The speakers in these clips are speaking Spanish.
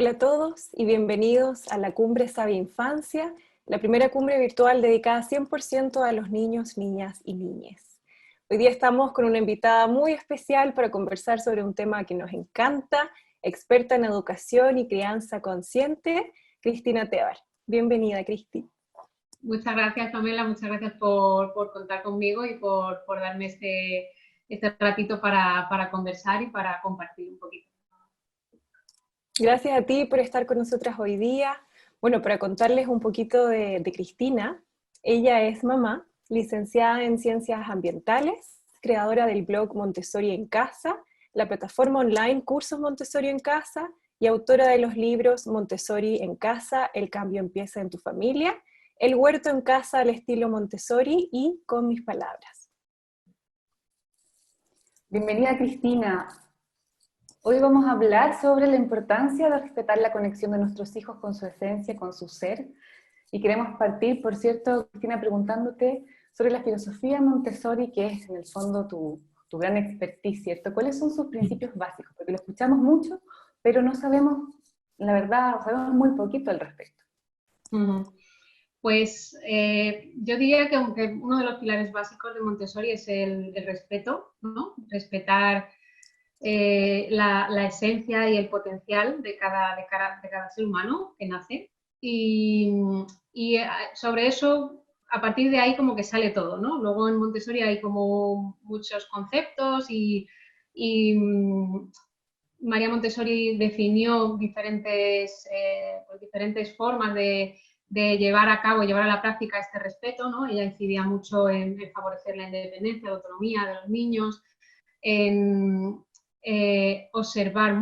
Hola a todos y bienvenidos a la Cumbre Sabe Infancia, la primera cumbre virtual dedicada 100% a los niños, niñas y niñes. Hoy día estamos con una invitada muy especial para conversar sobre un tema que nos encanta, experta en educación y crianza consciente, Cristina Tebar. Bienvenida, Cristi. Muchas gracias, Pamela, muchas gracias por contar conmigo y por darme este ratito para conversar y para compartir un poquito. Gracias a ti por estar con nosotras hoy día. Bueno, para contarles un poquito de Cristina, ella es mamá, licenciada en Ciencias Ambientales, creadora del blog Montessori en Casa, la plataforma online Cursos Montessori en Casa y autora de los libros Montessori en Casa, El cambio empieza en tu familia, El huerto en casa al estilo Montessori y Con mis palabras. Bienvenida, Cristina. Hoy vamos a hablar sobre la importancia de respetar la conexión de nuestros hijos con su esencia, con su ser. Y queremos partir, por cierto, Cristina, preguntándote sobre la filosofía Montessori, que es en el fondo tu gran expertise, ¿cierto? ¿Cuáles son sus principios básicos? Porque lo escuchamos mucho, pero no sabemos, la verdad, sabemos muy poquito al respecto. Pues yo diría que aunque uno de los pilares básicos de Montessori es el respeto, ¿no? Respetar la esencia y el potencial de cada ser humano que nace. Y sobre eso, a partir de ahí como que sale todo, ¿no? Luego en Montessori hay como muchos conceptos y María Montessori definió diferentes formas de llevar a cabo, llevar a la práctica este respeto, ¿no? Ella incidía mucho en favorecer la independencia, la autonomía de los niños, en observar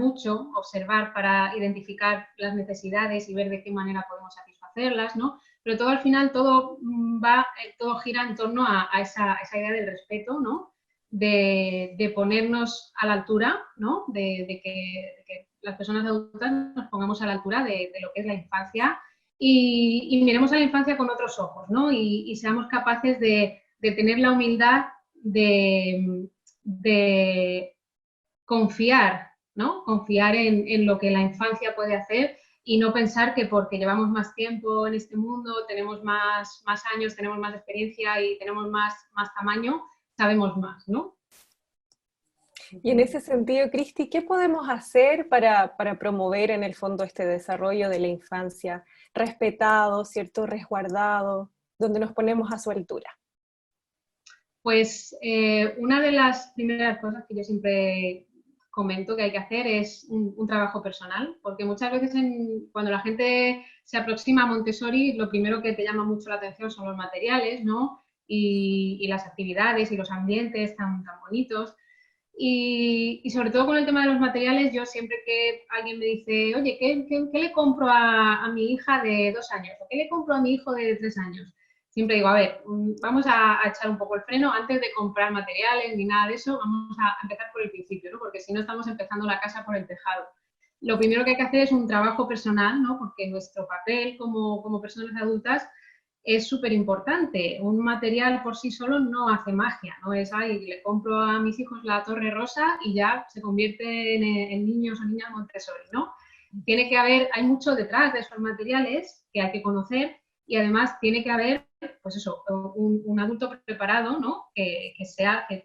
para identificar las necesidades y ver de qué manera podemos satisfacerlas, ¿no? Pero todo al final, todo gira en torno a esa idea del respeto, ¿no? De ponernos a la altura, ¿no? De que las personas adultas nos pongamos a la altura de lo que es la infancia y miremos a la infancia con otros ojos, ¿no? Y seamos capaces de tener la humildad de confiar, ¿no? Confiar en lo que la infancia puede hacer y no pensar que porque llevamos más tiempo en este mundo, tenemos más años, tenemos más experiencia y tenemos más tamaño, sabemos más, ¿no? Y en ese sentido, Cristi, ¿qué podemos hacer para promover en el fondo este desarrollo de la infancia respetado, ¿cierto? Resguardado, donde nos ponemos a su altura? Pues una de las primeras cosas que yo siempre comento que hay que hacer es un trabajo personal, porque muchas veces cuando la gente se aproxima a Montessori, lo primero que te llama mucho la atención son los materiales, ¿no? Y las actividades y los ambientes tan bonitos. Y sobre todo con el tema de los materiales, yo siempre que alguien me dice, oye, ¿qué le compro a mi hija de 2 años? ¿O qué le compro a mi hijo de 3 años? Siempre digo, a ver, vamos a echar un poco el freno antes de comprar materiales ni nada de eso, vamos a empezar por el principio, ¿no? Porque si no estamos empezando la casa por el tejado. Lo primero que hay que hacer es un trabajo personal, ¿no? Porque nuestro papel como personas adultas es súper importante. Un material por sí solo no hace magia, no es, ay, le compro a mis hijos la torre rosa y ya se convierte en niños o niñas Montessori, ¿no? Tiene que haber, hay mucho detrás de esos materiales que hay que conocer y además tiene que haber, pues eso, un adulto preparado, ¿no? Que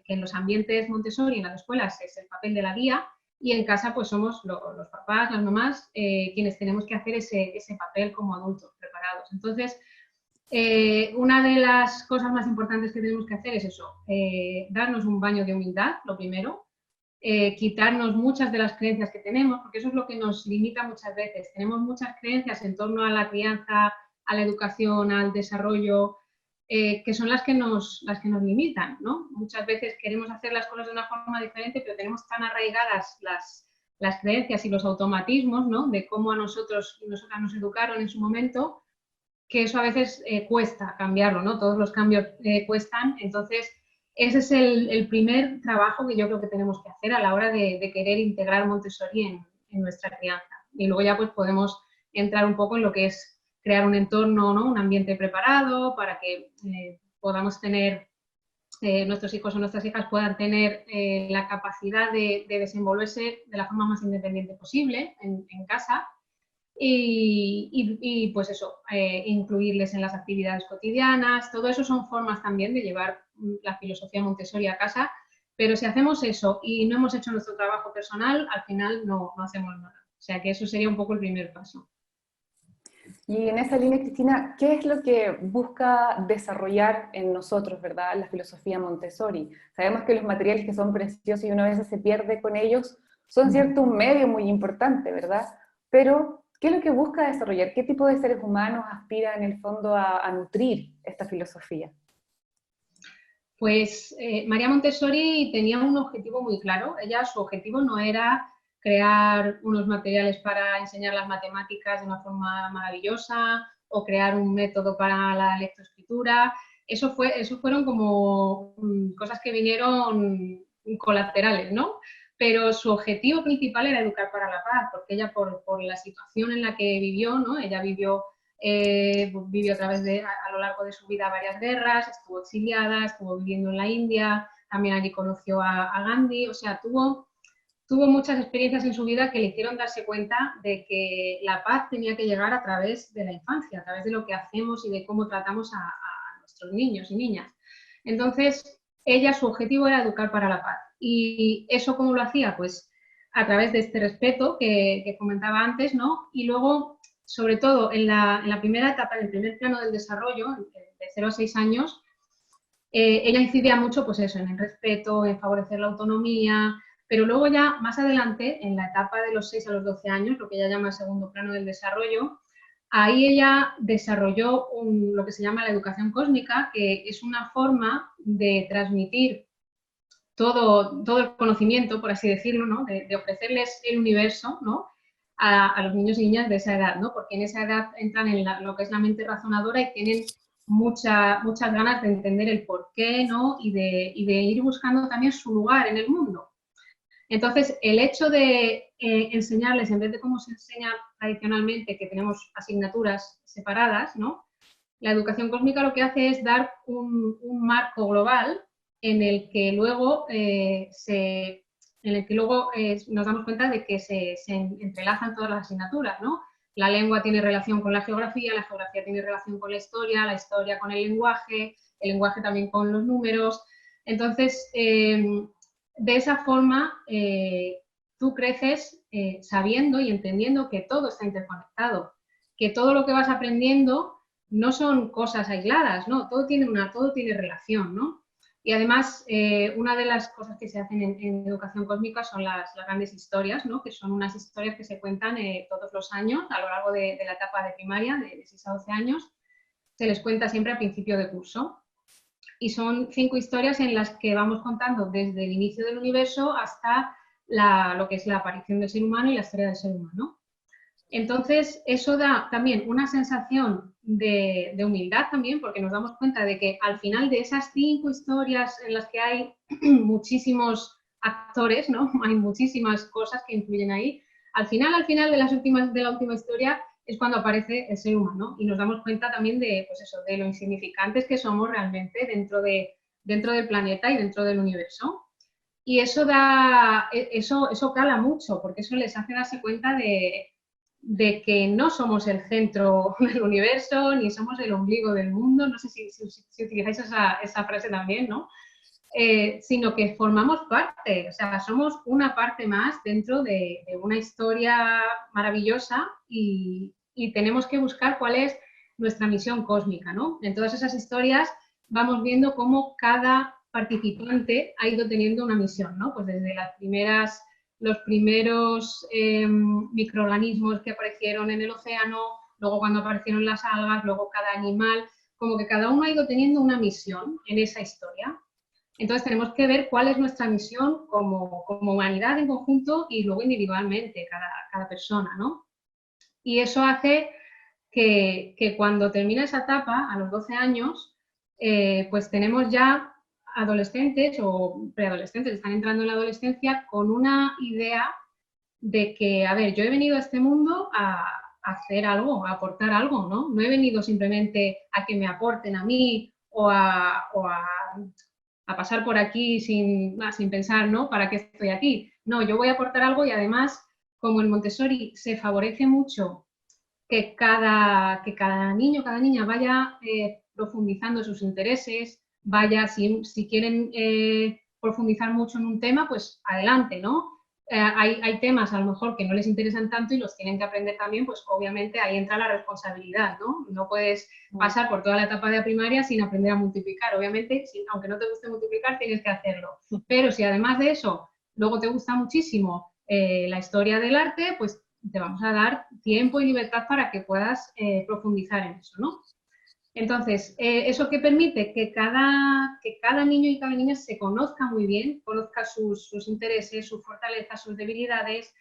en los ambientes Montessori, en las escuelas, es el papel de la guía y en casa pues somos los papás, las mamás, quienes tenemos que hacer ese papel como adultos preparados. Entonces, una de las cosas más importantes que tenemos que hacer es eso, darnos un baño de humildad, lo primero, quitarnos muchas de las creencias que tenemos, porque eso es lo que nos limita muchas veces. Tenemos muchas creencias en torno a la crianza, a la educación, al desarrollo, que son las que nos limitan, ¿no? Muchas veces queremos hacer las cosas de una forma diferente, pero tenemos tan arraigadas las creencias y los automatismos, ¿no? De cómo a nosotros y nosotras nos educaron en su momento, que eso a veces cuesta cambiarlo, ¿no? Todos los cambios cuestan, entonces ese es el primer trabajo que yo creo que tenemos que hacer a la hora de querer integrar Montessori en nuestra crianza. Y luego ya pues podemos entrar un poco en lo que es crear un entorno, ¿no? Un ambiente preparado para que podamos tener, nuestros hijos o nuestras hijas puedan tener la capacidad de desenvolverse de la forma más independiente posible en casa. y pues eso, incluirles en las actividades cotidianas. Todo eso son formas también de llevar la filosofía Montessori a casa, pero si hacemos eso y no hemos hecho nuestro trabajo personal, al final no hacemos nada. O sea que eso sería un poco el primer paso. Y en esa línea, Cristina, ¿qué es lo que busca desarrollar en nosotros, verdad, la filosofía Montessori? Sabemos que los materiales que son preciosos y una vez se pierde con ellos son cierto un medio muy importante, ¿verdad? Pero, ¿qué es lo que busca desarrollar? ¿Qué tipo de seres humanos aspira en el fondo a nutrir esta filosofía? Pues María Montessori tenía un objetivo muy claro. Su objetivo no era crear unos materiales para enseñar las matemáticas de una forma maravillosa o crear un método para la lectoescritura. Eso fueron como cosas que vinieron colaterales, ¿no? Pero su objetivo principal era educar para la paz, porque ella por la situación en la que vivió, ¿no? Ella vivió a través a lo largo de su vida varias guerras, estuvo exiliada, estuvo viviendo en la India, también allí conoció a Gandhi, o sea, tuvo muchas experiencias en su vida que le hicieron darse cuenta de que la paz tenía que llegar a través de la infancia, a través de lo que hacemos y de cómo tratamos a nuestros niños y niñas. Entonces, su objetivo era educar para la paz. ¿Y eso cómo lo hacía? Pues a través de este respeto que comentaba antes, ¿no? Y luego, sobre todo, en la primera etapa, en el primer plano del desarrollo, de 0 a 6 años, ella incidía mucho, pues eso, en el respeto, en favorecer la autonomía, pero luego ya más adelante, en la etapa de los 6 a los 12 años, lo que ella llama el segundo plano del desarrollo, ahí ella desarrolló lo que se llama la educación cósmica, que es una forma de transmitir todo el conocimiento, por así decirlo, ¿no? de ofrecerles el universo, ¿no? a los niños y niñas de esa edad, ¿no? Porque en esa edad entran en lo que es la mente razonadora y tienen muchas ganas de entender el porqué, ¿no? Y de ir buscando también su lugar en el mundo. Entonces, el hecho de enseñarles, en vez de cómo se enseña tradicionalmente, que tenemos asignaturas separadas, ¿no? La educación cósmica lo que hace es dar un marco global en el que luego, nos damos cuenta de que se entrelazan todas las asignaturas, ¿no? La lengua tiene relación con la geografía tiene relación con la historia con el lenguaje también con los números. Entonces, de esa forma, tú creces sabiendo y entendiendo que todo está interconectado, que todo lo que vas aprendiendo no son cosas aisladas, ¿no? Todo tiene relación, ¿no? Y además, una de las cosas que se hacen en educación cósmica son las grandes historias, ¿no? Que son unas historias que se cuentan todos los años, a lo largo de la etapa de primaria, de 6 a 12 años, se les cuenta siempre a principio de curso. Y son 5 historias en las que vamos contando desde el inicio del universo hasta lo que es la aparición del ser humano y la historia del ser humano. Entonces, eso da también una sensación de humildad también, porque nos damos cuenta de que al final de esas 5 historias en las que hay muchísimos actores, ¿no? Hay muchísimas cosas que influyen ahí. Al final de la última historia es cuando aparece el ser humano y nos damos cuenta también de, pues eso, de lo insignificantes que somos realmente dentro del planeta y dentro del universo. Y eso cala mucho, porque eso les hace darse cuenta de que no somos el centro del universo, ni somos el ombligo del mundo, no sé si utilizáis esa frase también, ¿no? Sino que formamos parte, o sea, somos una parte más dentro de una historia maravillosa y tenemos que buscar cuál es nuestra misión cósmica, ¿no? En todas esas historias vamos viendo cómo cada participante ha ido teniendo una misión, ¿no? Pues desde los primeros microorganismos que aparecieron en el océano, luego cuando aparecieron las algas, luego cada animal, como que cada uno ha ido teniendo una misión en esa historia. Entonces tenemos que ver cuál es nuestra misión como humanidad en conjunto y luego individualmente, cada persona, ¿no? Y eso hace que cuando termina esa etapa, a los 12 años, pues tenemos ya adolescentes o preadolescentes que están entrando en la adolescencia con una idea de que, a ver, yo he venido a este mundo a hacer algo, a aportar algo, ¿no? No he venido simplemente a que me aporten a mí o a pasar por aquí sin pensar, ¿no? ¿Para qué estoy aquí? No, yo voy a aportar algo y además, como en Montessori se favorece mucho que cada niño, cada niña vaya profundizando sus intereses, vaya, si quieren profundizar mucho en un tema, pues adelante, ¿no? Hay temas a lo mejor que no les interesan tanto y los tienen que aprender también, pues obviamente ahí entra la responsabilidad, ¿no? No puedes pasar por toda la etapa de primaria sin aprender a multiplicar. Obviamente, aunque no te guste multiplicar, tienes que hacerlo. Pero si además de eso, luego te gusta muchísimo la historia del arte, pues te vamos a dar tiempo y libertad para que puedas profundizar en eso, ¿no? Entonces, ¿eso qué permite? Que cada niño y cada niña se conozca muy bien, conozca sus intereses, sus fortalezas, sus debilidades,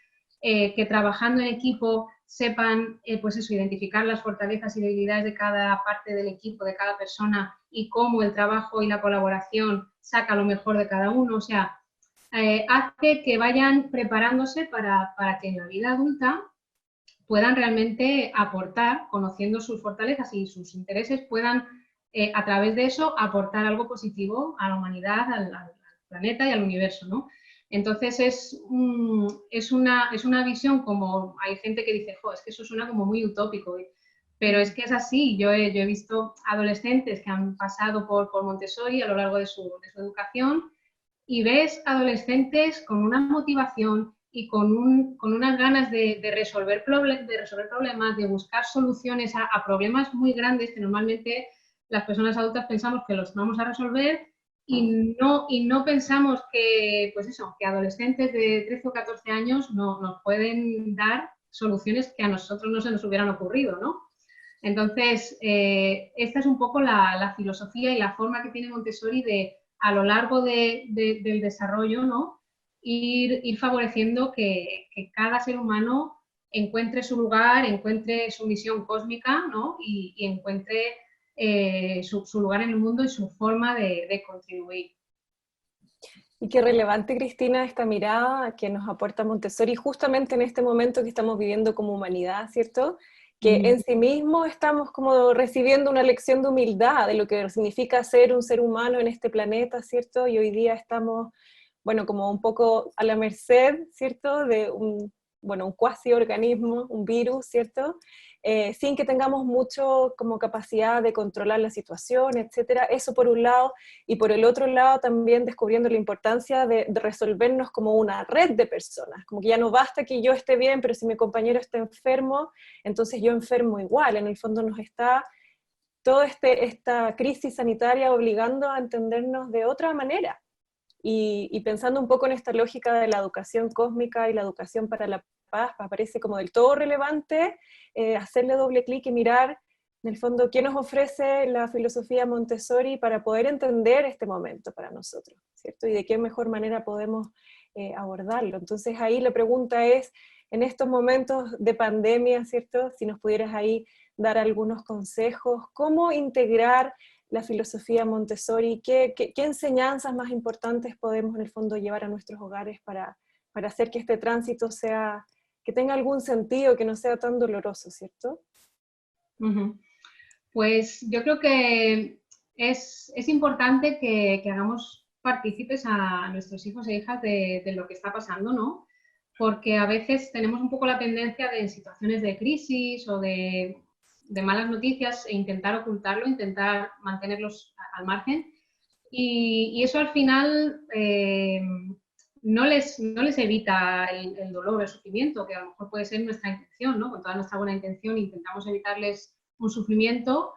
que trabajando en equipo sepan, pues eso, identificar las fortalezas y debilidades de cada parte del equipo, de cada persona y cómo el trabajo y la colaboración saca lo mejor de cada uno. O sea, hace que vayan preparándose para que en la vida adulta puedan realmente aportar, conociendo sus fortalezas y sus intereses, puedan a través de eso aportar algo positivo a la humanidad, al planeta y al universo, ¿no? Entonces es una visión como, hay gente que dice, es que eso suena como muy utópico, pero es que es así. Yo he visto adolescentes que han pasado por Montessori a lo largo de su educación y ves adolescentes con una motivación y con unas ganas de resolver problemas, de buscar soluciones a problemas muy grandes que normalmente las personas adultas pensamos que los vamos a resolver y no pensamos que, pues eso, que adolescentes de 13 o 14 años nos pueden dar soluciones que a nosotros no se nos hubieran ocurrido, ¿no? Entonces, esta es un poco la filosofía y la forma que tiene Montessori de, a lo largo del desarrollo, ¿no? Ir favoreciendo que cada ser humano encuentre su lugar, encuentre su misión cósmica, ¿no? Y encuentre su lugar en el mundo y su forma de contribuir. Y qué relevante, Cristina, esta mirada que nos aporta Montessori justamente en este momento que estamos viviendo como humanidad, ¿cierto? Que en sí mismo estamos como recibiendo una lección de humildad de lo que significa ser un ser humano en este planeta, ¿cierto? Y hoy día estamos, bueno, como un poco a la merced, ¿cierto? De un cuasi organismo, un virus, ¿cierto? Sin que tengamos mucho como capacidad de controlar la situación, etcétera. Eso por un lado, y por el otro lado también descubriendo la importancia de resolvernos como una red de personas, como que ya no basta que yo esté bien, pero si mi compañero está enfermo, entonces yo enfermo igual. En el fondo nos está toda esta crisis sanitaria obligando a entendernos de otra manera. Y pensando un poco en esta lógica de la educación cósmica y la educación para la paz, parece como del todo relevante hacerle doble clic y mirar en el fondo qué nos ofrece la filosofía Montessori para poder entender este momento para nosotros, ¿cierto? Y de qué mejor manera podemos abordarlo. Entonces ahí la pregunta es, en estos momentos de pandemia, ¿cierto? Si nos pudieras ahí dar algunos consejos, ¿cómo integrar la filosofía Montessori? ¿Qué enseñanzas más importantes podemos en el fondo llevar a nuestros hogares para hacer que este tránsito que tenga algún sentido, que no sea tan doloroso, ¿cierto? Pues yo creo que es importante que hagamos partícipes a nuestros hijos e hijas de lo que está pasando, ¿no? Porque a veces tenemos un poco la tendencia de en situaciones de crisis o de malas noticias e intentar ocultarlo, intentar mantenerlos al margen. Y eso al final no les evita el dolor, el sufrimiento, que a lo mejor puede ser nuestra intención, ¿no? Con toda nuestra buena intención intentamos evitarles un sufrimiento,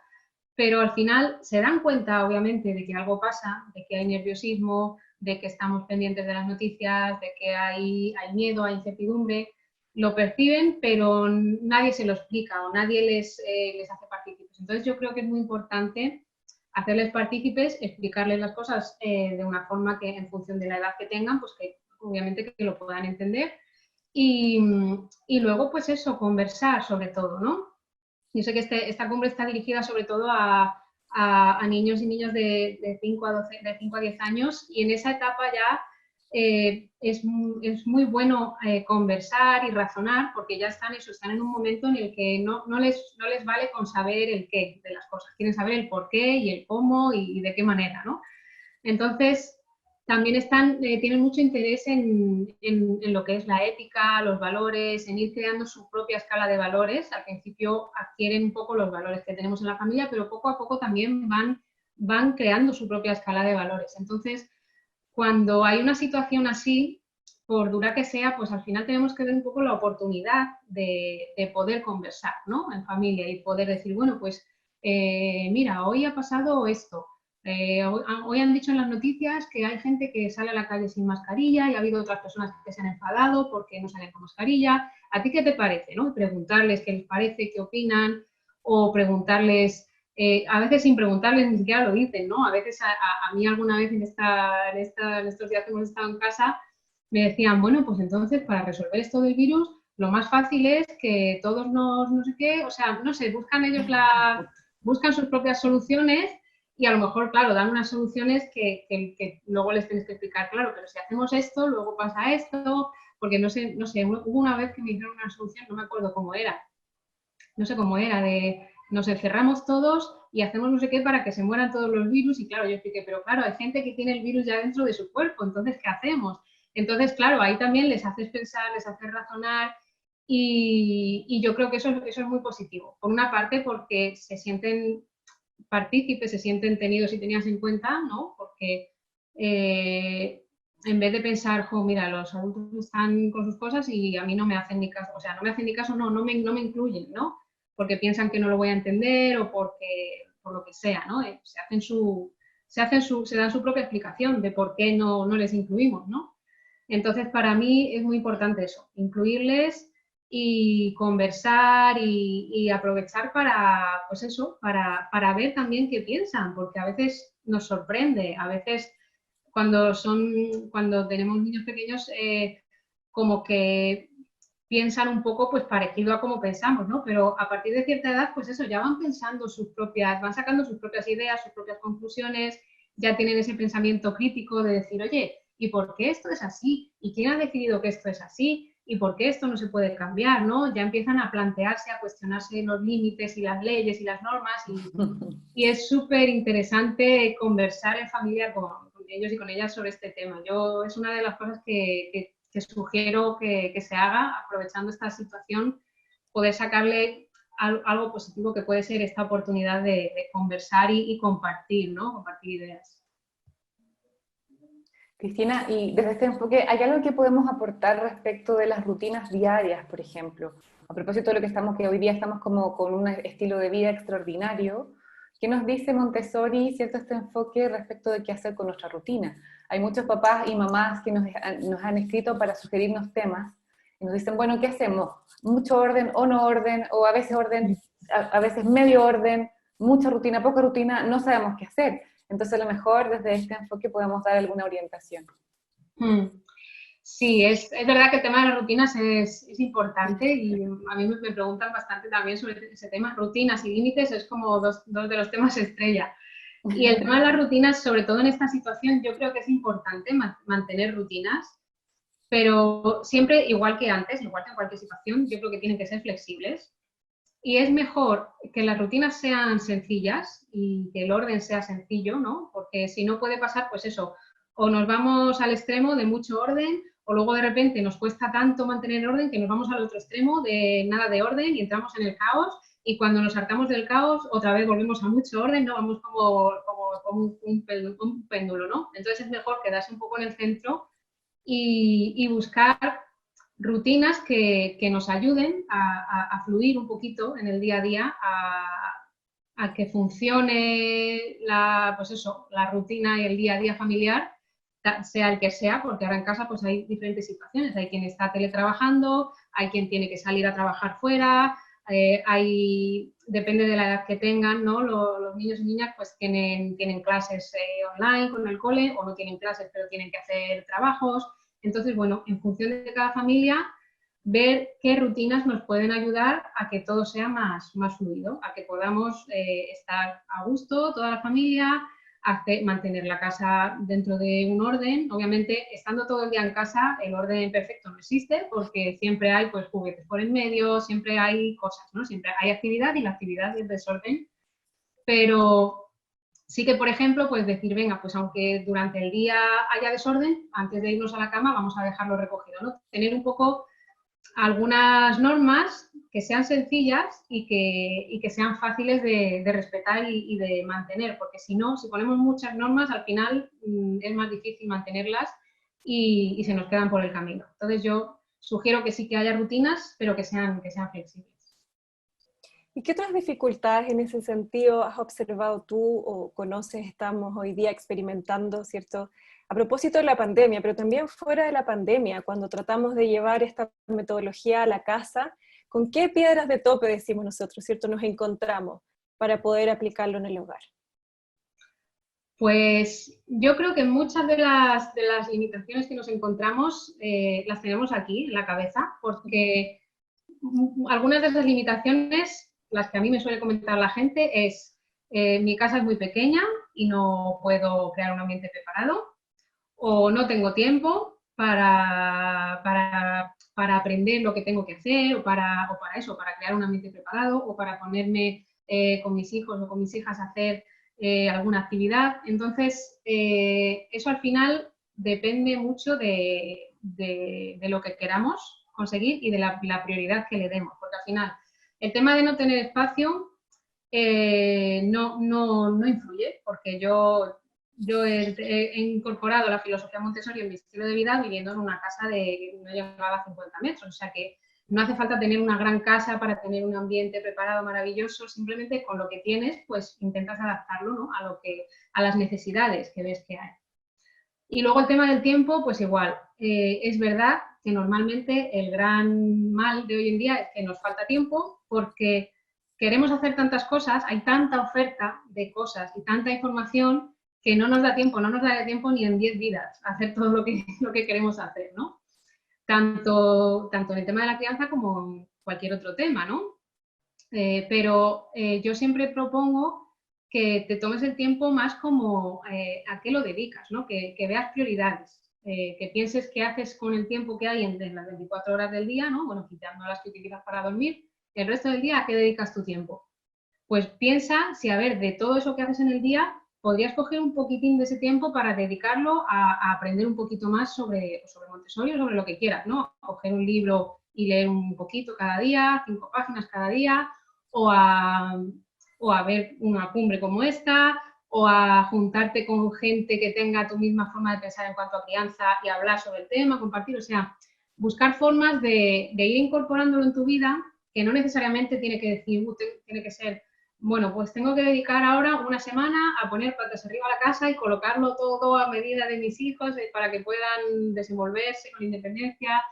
pero al final se dan cuenta, obviamente, de que algo pasa, de que hay nerviosismo, de que estamos pendientes de las noticias, de que hay miedo, hay incertidumbre, lo perciben, pero nadie se lo explica o nadie les hace partícipes. Entonces yo creo que es muy importante hacerles partícipes, explicarles las cosas de una forma que en función de la edad que tengan, pues que obviamente que lo puedan entender y luego pues eso, conversar sobre todo, ¿no? Yo sé que esta cumbre está dirigida sobre todo a niños y niñas de 5 a 10 años y en esa etapa ya es muy bueno conversar y razonar porque ya están en un momento en el que no les vale con saber el qué de las cosas, quieren saber el por qué y el cómo y de qué manera, ¿no? Entonces, también tienen mucho interés en lo que es la ética, los valores, en ir creando su propia escala de valores. Al principio adquieren un poco los valores que tenemos en la familia, pero poco a poco también van creando su propia escala de valores. Entonces, cuando hay una situación así, por dura que sea, pues al final tenemos que ver un poco la oportunidad de poder conversar, ¿no? En familia y poder decir, bueno, pues mira, hoy ha pasado esto. Hoy han dicho en las noticias que hay gente que sale a la calle sin mascarilla y ha habido otras personas que se han enfadado porque no salen con mascarilla. ¿A ti qué te parece? ¿No? Preguntarles qué les parece, qué opinan, o preguntarles, a veces sin preguntarles ni siquiera lo dicen, ¿no? A veces a mí alguna vez en estos días que hemos estado en casa me decían, bueno, pues entonces para resolver esto del virus lo más fácil es que todos no sé qué, o sea, no sé, buscan sus propias soluciones. Y a lo mejor, claro, dan unas soluciones que luego les tienes que explicar, claro, pero si hacemos esto, luego pasa esto, porque no sé, hubo una vez que me dijeron una solución, no me acuerdo cómo era, no sé cómo era, nos encerramos todos y hacemos no sé qué para que se mueran todos los virus, y claro, yo expliqué, pero claro, hay gente que tiene el virus ya dentro de su cuerpo, entonces, ¿qué hacemos? Entonces, claro, ahí también les haces pensar, les haces razonar, y yo creo que eso es muy positivo. Por una parte, porque se sienten partícipes, se sienten tenidos y tenidas en cuenta, ¿no? Porque en vez de pensar, jo, mira, los adultos están con sus cosas y a mí no me hacen ni caso, o sea, no me hacen ni caso, no me incluyen, ¿no? Porque piensan que no lo voy a entender o por lo que sea, ¿no? Se dan su propia explicación de por qué no les incluimos, ¿no? Entonces, para mí es muy importante eso, incluirles y conversar y aprovechar para, pues eso, para ver también qué piensan, porque a veces nos sorprende, a veces cuando tenemos niños pequeños, como que piensan un poco pues parecido a como pensamos, ¿no? Pero a partir de cierta edad, pues eso, ya van pensando van sacando sus propias ideas, sus propias conclusiones, ya tienen ese pensamiento crítico de decir, oye, ¿y por qué esto es así? ¿Y quién ha decidido que esto es así? ¿Y por qué esto no se puede cambiar? ¿No? Ya empiezan a plantearse, a cuestionarse los límites y las leyes y las normas, y es súper interesante conversar en familia con ellos y con ellas sobre este tema. Es una de las cosas que sugiero que se haga, aprovechando esta situación, poder sacarle algo positivo que puede ser esta oportunidad de conversar y compartir, ¿no? Compartir ideas. Cristina, y desde este enfoque, ¿hay algo que podemos aportar respecto de las rutinas diarias, por ejemplo? A propósito de lo que hoy día estamos como con un estilo de vida extraordinario, ¿qué nos dice Montessori, cierto, este enfoque respecto de qué hacer con nuestra rutina? Hay muchos papás y mamás que nos han escrito para sugerirnos temas y nos dicen, bueno, ¿qué hacemos? ¿Mucho orden o no orden? O a veces medio orden, mucha rutina, poca rutina, no sabemos qué hacer. Entonces, a lo mejor desde este enfoque podemos dar alguna orientación. Sí, es verdad que el tema de las rutinas es importante, y a mí me preguntan bastante también sobre ese tema. Rutinas y límites es como dos de los temas estrella. Y el tema de las rutinas, sobre todo en esta situación, yo creo que es importante mantener rutinas, pero siempre, igual que antes, igual que en cualquier situación, yo creo que tienen que ser flexibles. Y es mejor que las rutinas sean sencillas y que el orden sea sencillo, ¿no? Porque si no puede pasar, pues eso, o nos vamos al extremo de mucho orden, o luego de repente nos cuesta tanto mantener el orden que nos vamos al otro extremo de nada de orden y entramos en el caos, y cuando nos hartamos del caos, otra vez volvemos a mucho orden, ¿no? Vamos como un péndulo, ¿no? Entonces es mejor quedarse un poco en el centro y buscar rutinas que nos ayuden a fluir un poquito en el día a día, a que funcione pues eso, la rutina y el día a día familiar, sea el que sea, porque ahora en casa pues hay diferentes situaciones. Hay quien está teletrabajando, hay quien tiene que salir a trabajar fuera, depende de la edad que tengan, ¿no? Los niños y niñas pues tienen clases online con el cole, o no tienen clases pero tienen que hacer trabajos. Entonces, bueno, en función de cada familia, ver qué rutinas nos pueden ayudar a que todo sea más fluido, a que podamos estar a gusto, toda la familia, mantener la casa dentro de un orden. Obviamente, estando todo el día en casa, el orden perfecto no existe, porque siempre hay pues juguetes por en medio, siempre hay cosas, ¿no? Siempre hay actividad, y la actividad es desorden. Pero Sí que, por ejemplo, pues decir, venga, pues aunque durante el día haya desorden, antes de irnos a la cama vamos a dejarlo recogido, ¿no? Tener un poco algunas normas que sean sencillas y que sean fáciles de respetar y de mantener, porque si no, si ponemos muchas normas, al final es más difícil mantenerlas y se nos quedan por el camino. Entonces yo sugiero que sí que haya rutinas, pero que sean flexibles. ¿Y qué otras dificultades en ese sentido has observado tú o conoces, estamos hoy día experimentando, ¿cierto? A propósito de la pandemia, pero también fuera de la pandemia, cuando tratamos de llevar esta metodología a la casa, ¿con qué piedras de tope, decimos nosotros, ¿cierto? Nos encontramos para poder aplicarlo en el hogar. Pues yo creo que muchas de las limitaciones que nos encontramos las tenemos aquí, en la cabeza, porque algunas de esas limitaciones, las que a mí me suele comentar la gente, es mi casa es muy pequeña y no puedo crear un ambiente preparado, o no tengo tiempo para aprender lo que tengo que hacer, o para eso, para crear un ambiente preparado, o para ponerme con mis hijos o con mis hijas a hacer alguna actividad. Entonces, eso al final depende mucho de lo que queramos conseguir y de la prioridad que le demos, porque al final el tema de no tener espacio no influye, porque yo he incorporado la filosofía Montessori en mi estilo de vida viviendo en una casa que no llegaba a 50 metros, o sea que no hace falta tener una gran casa para tener un ambiente preparado maravilloso, simplemente con lo que tienes, pues intentas adaptarlo, ¿no? a las necesidades que ves que hay. Y luego el tema del tiempo, pues igual, es verdad que normalmente el gran mal de hoy en día es que nos falta tiempo porque queremos hacer tantas cosas, hay tanta oferta de cosas y tanta información que no nos da tiempo ni en 10 vidas a hacer todo lo que queremos hacer, ¿no? Tanto en el tema de la crianza como en cualquier otro tema, ¿no? Pero yo siempre propongo que te tomes el tiempo más como a qué lo dedicas, ¿no? Que veas prioridades, que pienses qué haces con el tiempo que hay entre las 24 horas del día, ¿no? Bueno, quitando las que utilizas para dormir, el resto del día, ¿a qué dedicas tu tiempo? Pues piensa si, a ver, de todo eso que haces en el día, podrías coger un poquitín de ese tiempo para dedicarlo a aprender un poquito más sobre Montessori o sobre lo que quieras, ¿no? Coger un libro y leer un poquito cada día, 5 páginas cada día, o a ver una cumbre como esta, o a juntarte con gente que tenga tu misma forma de pensar en cuanto a crianza y hablar sobre el tema, compartir, o sea, buscar formas de ir incorporándolo en tu vida, que no necesariamente tiene que decir, tiene que ser, bueno, pues tengo que dedicar ahora una semana a poner patas arriba a la casa y colocarlo todo a medida de mis hijos para que puedan desenvolverse con independencia.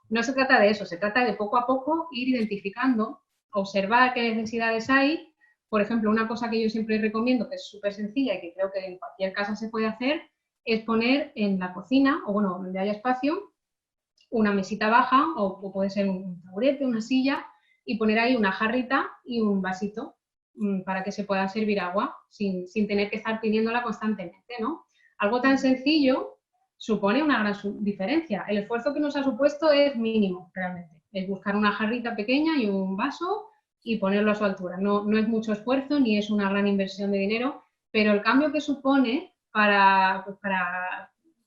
No se trata de eso, se trata de poco a poco ir identificando, observar qué necesidades hay. Por ejemplo, una cosa que yo siempre recomiendo, que es súper sencilla y que creo que en cualquier casa se puede hacer, es poner en la cocina, o bueno, donde haya espacio, una mesita baja, o puede ser un taburete, una silla, y poner ahí una jarrita y un vasito para que se pueda servir agua sin tener que estar pidiéndola constantemente, ¿no? Algo tan sencillo supone una gran diferencia. El esfuerzo que nos ha supuesto es mínimo, realmente. Es buscar una jarrita pequeña y un vaso y ponerlo a su altura. No es mucho esfuerzo ni es una gran inversión de dinero, pero el cambio que supone para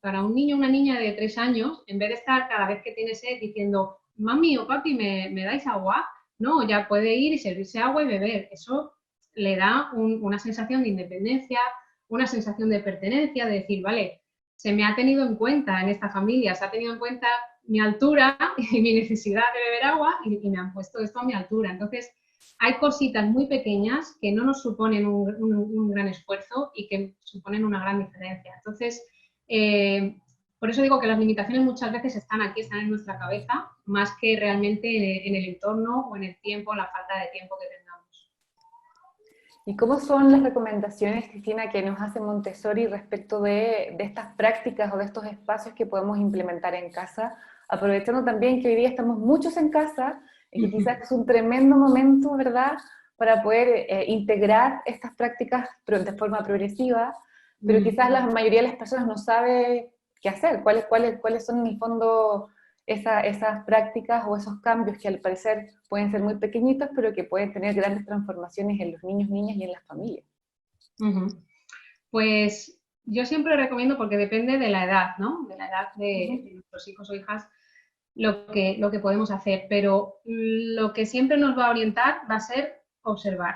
un niño o una niña de 3 años, en vez de estar cada vez que tiene sed diciendo, mami o papi, ¿me dais agua? No, ya puede ir y servirse agua y beber. Eso le da una sensación de independencia, una sensación de pertenencia, de decir, vale, se me ha tenido en cuenta en esta familia, se ha tenido en cuenta mi altura y mi necesidad de beber agua y me han puesto esto a mi altura. Entonces, hay cositas muy pequeñas que no nos suponen un gran esfuerzo y que suponen una gran diferencia. Entonces, por eso digo que las limitaciones muchas veces están aquí, están en nuestra cabeza, más que realmente en el entorno o en el tiempo, la falta de tiempo que tengamos. ¿Y cómo son las recomendaciones, Cristina, que nos hace Montessori respecto de estas prácticas o de estos espacios que podemos implementar en casa? Aprovechando también que hoy día estamos muchos en casa y que quizás es un tremendo momento, ¿verdad?, para poder integrar estas prácticas de forma progresiva, pero quizás la mayoría de las personas no sabe qué hacer, cuáles son en el fondo esas prácticas o esos cambios que al parecer pueden ser muy pequeñitos, pero que pueden tener grandes transformaciones en los niños, niñas y en las familias. Pues yo siempre recomiendo, porque depende de la edad, ¿no? De la edad de nuestros hijos o hijas, lo que podemos hacer, pero lo que siempre nos va a orientar va a ser observar.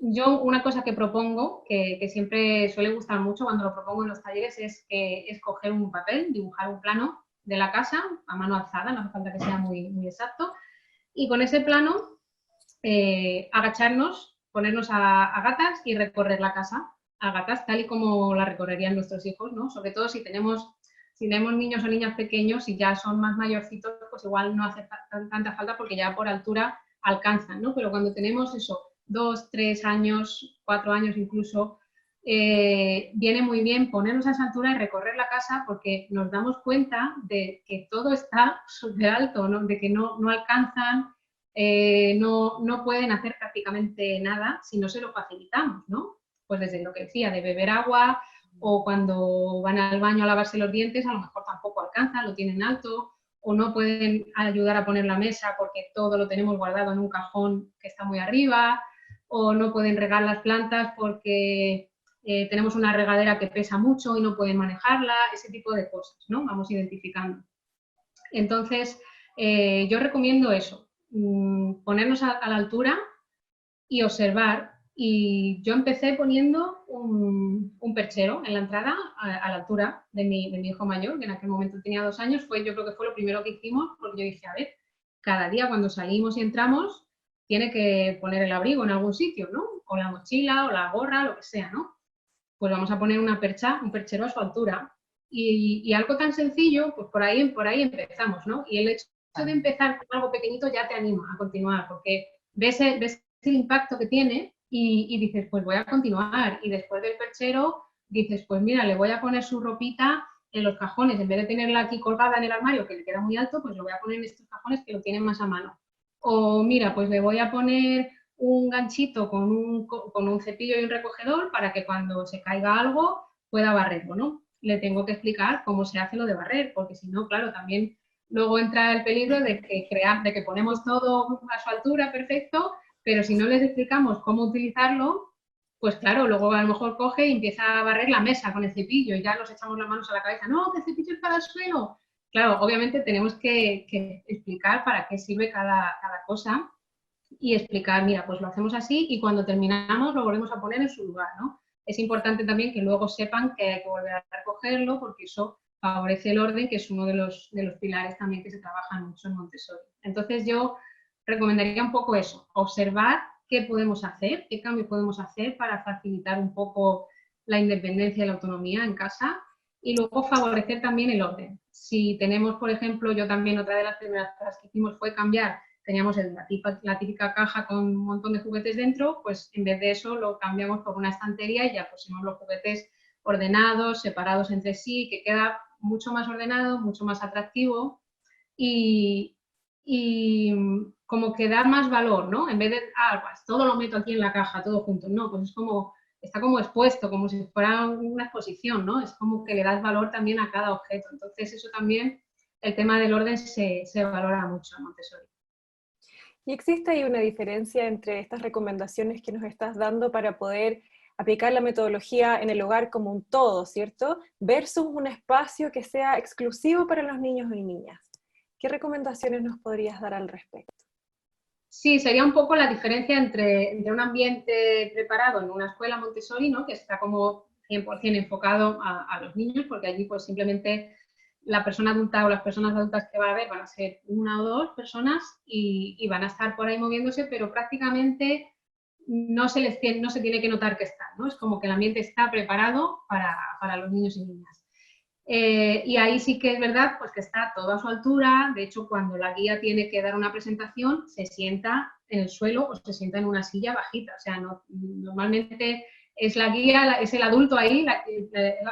Yo una cosa que propongo, que siempre suele gustar mucho cuando lo propongo en los talleres, es coger un papel, dibujar un plano de la casa a mano alzada, no hace falta que sea muy, muy exacto, y con ese plano agacharnos, ponernos a gatas y recorrer la casa a gatas tal y como la recorrerían nuestros hijos, ¿no? Sobre todo si tenemos niños o niñas pequeños y ya son más mayorcitos, pues igual no hace tanta falta porque ya por altura alcanzan, ¿no? Pero cuando tenemos eso, 2, 3 años, 4 años incluso, viene muy bien ponernos a esa altura y recorrer la casa porque nos damos cuenta de que todo está súper alto, ¿no? De que no alcanzan, no pueden hacer prácticamente nada si no se lo facilitamos, ¿no? Pues desde lo que decía, de beber agua, o cuando van al baño a lavarse los dientes, a lo mejor tampoco alcanzan, lo tienen alto, o no pueden ayudar a poner la mesa porque todo lo tenemos guardado en un cajón que está muy arriba, o no pueden regar las plantas porque tenemos una regadera que pesa mucho y no pueden manejarla, ese tipo de cosas, ¿no? Vamos identificando. Entonces, yo recomiendo eso, ponernos a la altura y observar. Y yo empecé poniendo un perchero en la entrada a la altura de mi hijo mayor, que en aquel momento tenía 2 años. Yo creo que fue lo primero que hicimos, porque yo dije, a ver, cada día cuando salimos y entramos tiene que poner el abrigo en algún sitio, ¿no? O la mochila, o la gorra, lo que sea, ¿no? Pues vamos a poner un perchero a su altura. Y algo tan sencillo, pues por ahí empezamos, ¿no? Y el hecho de empezar con algo pequeñito ya te anima a continuar, porque ves el impacto que tiene y dices, pues voy a continuar. Y después del perchero dices, pues mira, le voy a poner su ropita en los cajones. En vez de tenerla aquí colgada en el armario, que le queda muy alto, pues lo voy a poner en estos cajones que lo tienen más a mano. O mira, pues le voy a poner un ganchito con un cepillo y un recogedor para que cuando se caiga algo pueda barrerlo, ¿no? Le tengo que explicar cómo se hace lo de barrer, porque si no, claro, también luego entra el peligro de que ponemos todo a su altura, perfecto, pero si no les explicamos cómo utilizarlo, pues claro, luego a lo mejor coge y empieza a barrer la mesa con el cepillo y ya nos echamos las manos a la cabeza. No, que el cepillo es para el suelo. Claro, obviamente tenemos que explicar para qué sirve cada cosa y explicar, mira, pues lo hacemos así y cuando terminamos lo volvemos a poner en su lugar, ¿no? Es importante también que luego sepan que hay que volver a recogerlo porque eso favorece el orden, que es uno de los pilares también que se trabajan mucho en Montessori. Entonces yo recomendaría un poco eso, observar qué podemos hacer, qué cambios podemos hacer para facilitar un poco la independencia y la autonomía en casa y luego favorecer también el orden. Si tenemos, por ejemplo, yo también otra de las primeras cosas que hicimos fue cambiar, teníamos la típica caja con un montón de juguetes dentro, pues en vez de eso lo cambiamos por una estantería y ya pusimos los juguetes ordenados, separados entre sí, que queda mucho más ordenado, mucho más atractivo y como que da más valor, ¿no? En vez de, pues todo lo meto aquí en la caja, todo junto, no, pues es como, está como expuesto, como si fuera una exposición, ¿no? Es como que le das valor también a cada objeto. Entonces eso también, el tema del orden se valora mucho en Montessori. ¿Y existe ahí una diferencia entre estas recomendaciones que nos estás dando para poder aplicar la metodología en el hogar como un todo, ¿cierto? Versus un espacio que sea exclusivo para los niños y niñas. ¿Qué recomendaciones nos podrías dar al respecto? Sí, sería un poco la diferencia entre un ambiente preparado en una escuela Montessori, ¿no? Que está como 100% enfocado a los niños, porque allí pues simplemente la persona adulta o las personas adultas que va a ver van a ser 1 o 2 personas y van a estar por ahí moviéndose, pero prácticamente no se tiene que notar que están, ¿no? Es como que el ambiente está preparado para los niños y niñas. Y ahí sí que es verdad pues que está todo a su altura. De hecho, cuando la guía tiene que dar una presentación, se sienta en el suelo o se sienta en una silla bajita. O sea, normalmente es la guía, es el adulto ahí, la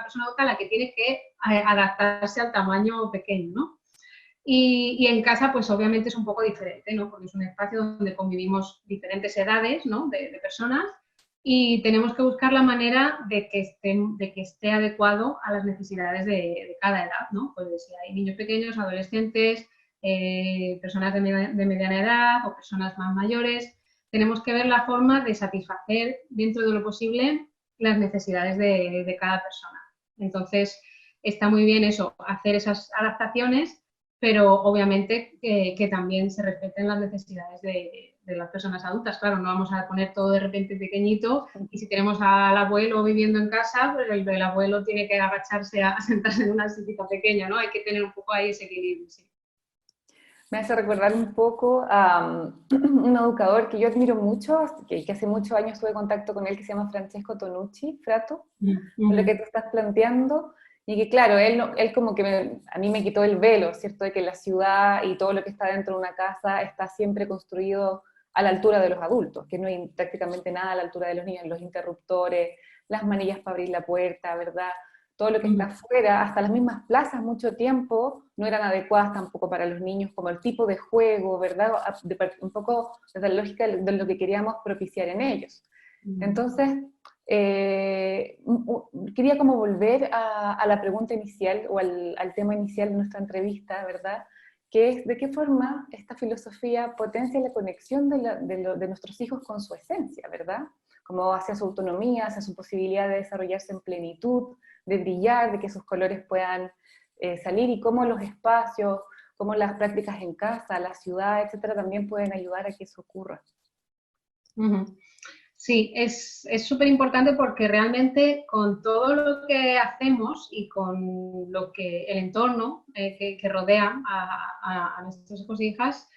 persona adulta la que tiene que adaptarse al tamaño pequeño, ¿no? Y en casa, pues obviamente es un poco diferente, ¿no? Porque es un espacio donde convivimos diferentes edades, ¿no? de personas y tenemos que buscar la manera de que esté adecuado a las necesidades de cada edad, ¿no? Pues si hay niños pequeños, adolescentes, personas de mediana edad o personas más mayores, tenemos que ver la forma de satisfacer dentro de lo posible las necesidades de cada persona. Entonces, está muy bien eso, hacer esas adaptaciones, pero obviamente que también se respeten las necesidades de las personas adultas. Claro, no vamos a poner todo de repente pequeñito y si tenemos al abuelo viviendo en casa, pues el abuelo tiene que agacharse a sentarse en una sillita pequeña, ¿no? Hay que tener un poco ahí ese equilibrio, sí. Me hace recordar un poco a un educador que yo admiro mucho, que hace muchos años tuve contacto con él, que se llama Francesco Tonucci, Frato, con lo que tú estás planteando, y que claro, él como que a mí me quitó el velo, ¿cierto? De que la ciudad y todo lo que está dentro de una casa está siempre construido a la altura de los adultos, que no hay prácticamente nada a la altura de los niños, los interruptores, las manillas para abrir la puerta, ¿verdad? Todo lo que está afuera, hasta las mismas plazas mucho tiempo no eran adecuadas tampoco para los niños, como el tipo de juego, ¿verdad? Un poco desde la lógica de lo que queríamos propiciar en ellos. Entonces, quería como volver a la pregunta inicial o al tema inicial de nuestra entrevista, ¿verdad? Que es de qué forma esta filosofía potencia la conexión de nuestros hijos con su esencia, ¿verdad? Como hacia su autonomía, hacia su posibilidad de desarrollarse en plenitud, de brillar, de que sus colores puedan salir, y cómo los espacios, cómo las prácticas en casa, la ciudad, etcétera, también pueden ayudar a que eso ocurra. Sí, es súper importante porque realmente con todo lo que hacemos y con lo que el entorno que rodea a nuestros hijos e hijas,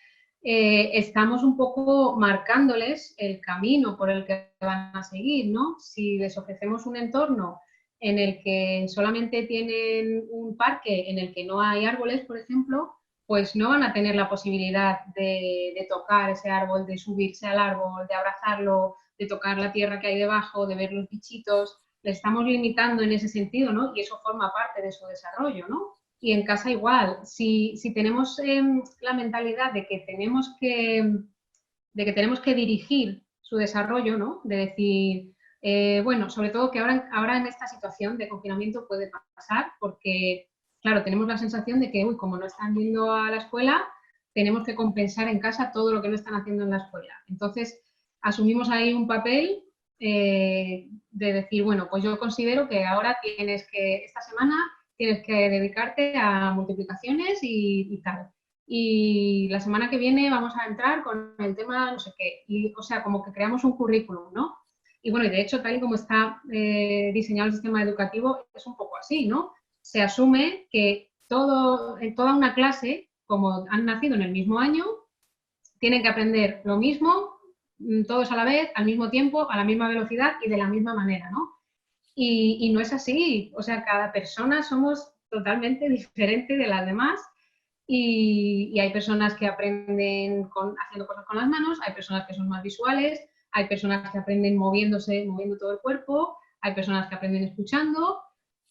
estamos un poco marcándoles el camino por el que van a seguir, ¿no? Si les ofrecemos un entorno en el que solamente tienen un parque en el que no hay árboles, por ejemplo, pues no van a tener la posibilidad de tocar ese árbol, de subirse al árbol, de abrazarlo, de tocar la tierra que hay debajo, de ver los bichitos. Le estamos limitando en ese sentido, ¿no? Y eso forma parte de su desarrollo, ¿no? Y en casa igual, si tenemos la mentalidad de que tenemos que dirigir su desarrollo, ¿no? De decir, bueno, sobre todo que ahora en esta situación de confinamiento puede pasar, porque, claro, tenemos la sensación de que, como no están yendo a la escuela, tenemos que compensar en casa todo lo que no están haciendo en la escuela. Entonces, asumimos ahí un papel de decir, bueno, pues yo considero que ahora esta semana tienes que dedicarte a multiplicaciones y tal. Y la semana que viene vamos a entrar con el tema no sé qué. Y, o sea, como que creamos un currículum, ¿no? Y bueno, y de hecho, tal y como está diseñado el sistema educativo, es un poco así, ¿no? Se asume que en toda una clase, como han nacido en el mismo año, tienen que aprender lo mismo, todos a la vez, al mismo tiempo, a la misma velocidad y de la misma manera, ¿no? Y no es así. O sea, cada persona somos totalmente diferente de las demás. Y hay personas que aprenden haciendo cosas con las manos, hay personas que son más visuales, hay personas que aprenden moviendo todo el cuerpo, hay personas que aprenden escuchando,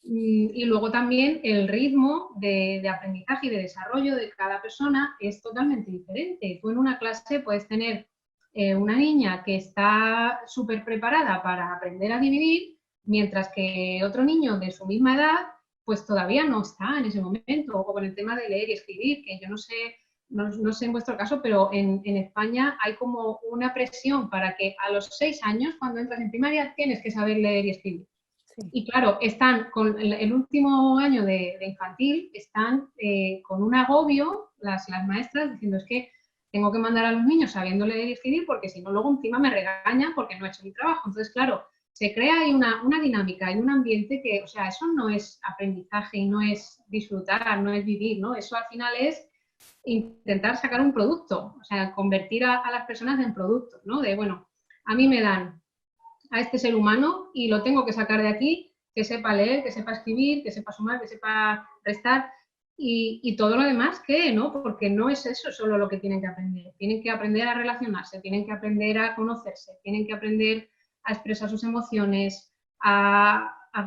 y luego también el ritmo de aprendizaje y de desarrollo de cada persona es totalmente diferente. Tú en una clase puedes tener una niña que está súper preparada para aprender a dividir, mientras que otro niño de su misma edad pues todavía no está en ese momento, o con el tema de leer y escribir, que yo no sé en vuestro caso, pero en España hay como una presión para que a los 6 años, cuando entras en primaria, tienes que saber leer y escribir. Sí. Y claro, están con el último año de infantil, están con un agobio las maestras diciendo es que tengo que mandar a los niños sabiendo leer y escribir porque si no luego encima me regañan porque no he hecho mi trabajo. Entonces, claro, se crea ahí una dinámica y un ambiente que, o sea, eso no es aprendizaje y no es disfrutar, no es vivir, ¿no? Eso al final es intentar sacar un producto, o sea, convertir a las personas en productos, ¿no? De, bueno, a mí me dan a este ser humano y lo tengo que sacar de aquí, que sepa leer, que sepa escribir, que sepa sumar, que sepa restar y todo lo demás, ¿qué? ¿No? Porque no es eso solo lo que tienen que aprender. Tienen que aprender a relacionarse, tienen que aprender a conocerse, tienen que aprender a expresar sus emociones,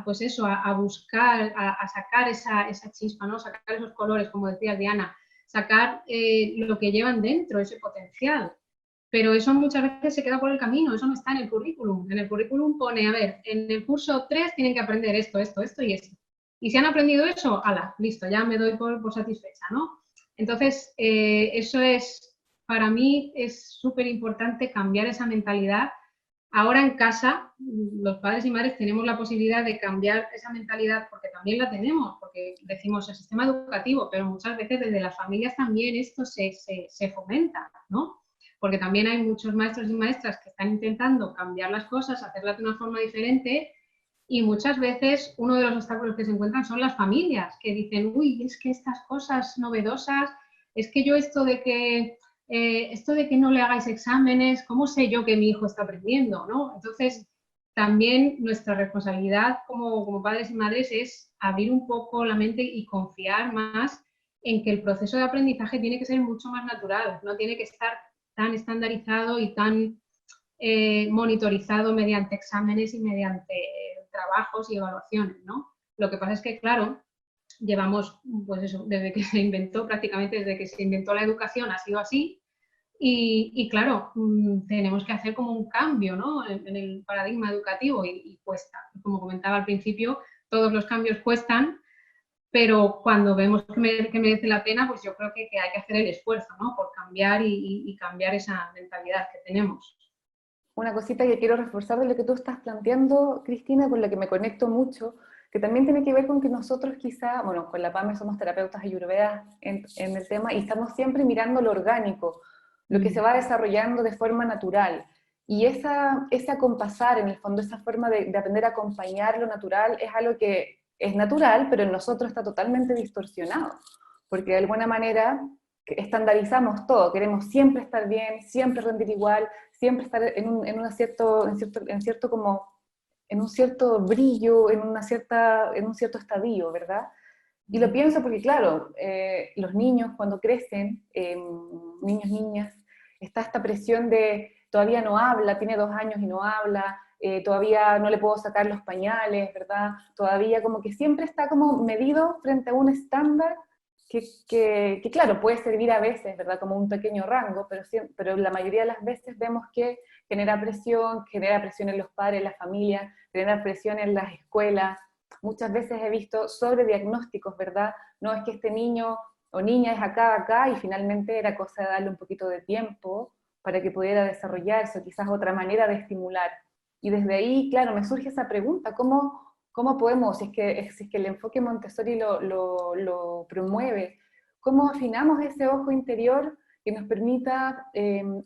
pues eso, a buscar, a sacar esa chispa, ¿no? Sacar esos colores, como decía Diana, sacar lo que llevan dentro, ese potencial. Pero eso muchas veces se queda por el camino, eso no está en el currículum. En el currículum pone, a ver, en el curso 3 tienen que aprender esto, esto, esto y esto. Y si han aprendido eso, ala, listo, ya me doy por satisfecha, ¿no? Entonces, eso es, para mí, es súper importante cambiar esa mentalidad ahora en casa los padres y madres tenemos la posibilidad de cambiar esa mentalidad, porque también la tenemos, porque decimos el sistema educativo, pero muchas veces desde las familias también esto se fomenta, ¿no? Porque también hay muchos maestros y maestras que están intentando cambiar las cosas, hacerlas de una forma diferente, y muchas veces uno de los obstáculos que se encuentran son las familias, que dicen, uy, es que estas cosas novedosas, es que yo esto de que no le hagáis exámenes, ¿cómo sé yo que mi hijo está aprendiendo, ¿no? Entonces, también nuestra responsabilidad como padres y madres es abrir un poco la mente y confiar más en que el proceso de aprendizaje tiene que ser mucho más natural, no tiene que estar tan estandarizado y tan monitorizado mediante exámenes y mediante trabajos y evaluaciones, ¿no? Lo que pasa es que, claro, llevamos, pues eso, desde que se inventó, prácticamente desde que se inventó la educación ha sido así, y claro, tenemos que hacer como un cambio, ¿no? En el paradigma educativo y cuesta. Como comentaba al principio, todos los cambios cuestan, pero cuando vemos que merece la pena, pues yo creo que hay que hacer el esfuerzo, ¿no? Por cambiar y cambiar esa mentalidad que tenemos. Una cosita que quiero reforzar de lo que tú estás planteando, Cristina, con la que me conecto mucho, que también tiene que ver con que nosotros quizá, bueno, con la PAME somos terapeutas ayurvedas en el tema y estamos siempre mirando lo orgánico, lo que se va desarrollando de forma natural. Y ese acompasar, en el fondo, esa forma de aprender a acompañar lo natural es algo que es natural, pero en nosotros está totalmente distorsionado, porque de alguna manera estandarizamos todo, queremos siempre estar bien, siempre rendir igual, siempre estar en un cierto brillo, en un cierto estadio, ¿verdad? Y lo pienso porque, claro, los niños cuando crecen, niños, niñas, está esta presión de todavía no habla, tiene 2 años y no habla, todavía no le puedo sacar los pañales, ¿verdad? Todavía como que siempre está como medido frente a un estándar que claro, puede servir a veces, ¿verdad? Como un pequeño rango, pero la mayoría de las veces vemos que genera presión en los padres, en la familia, genera presión en las escuelas. Muchas veces he visto sobrediagnósticos, ¿verdad? No es que este niño o niña es acá, y finalmente era cosa de darle un poquito de tiempo para que pudiera desarrollarse, o quizás otra manera de estimular. Y desde ahí, claro, me surge esa pregunta, ¿cómo podemos, si es que el enfoque Montessori lo promueve, cómo afinamos ese ojo interior que nos permita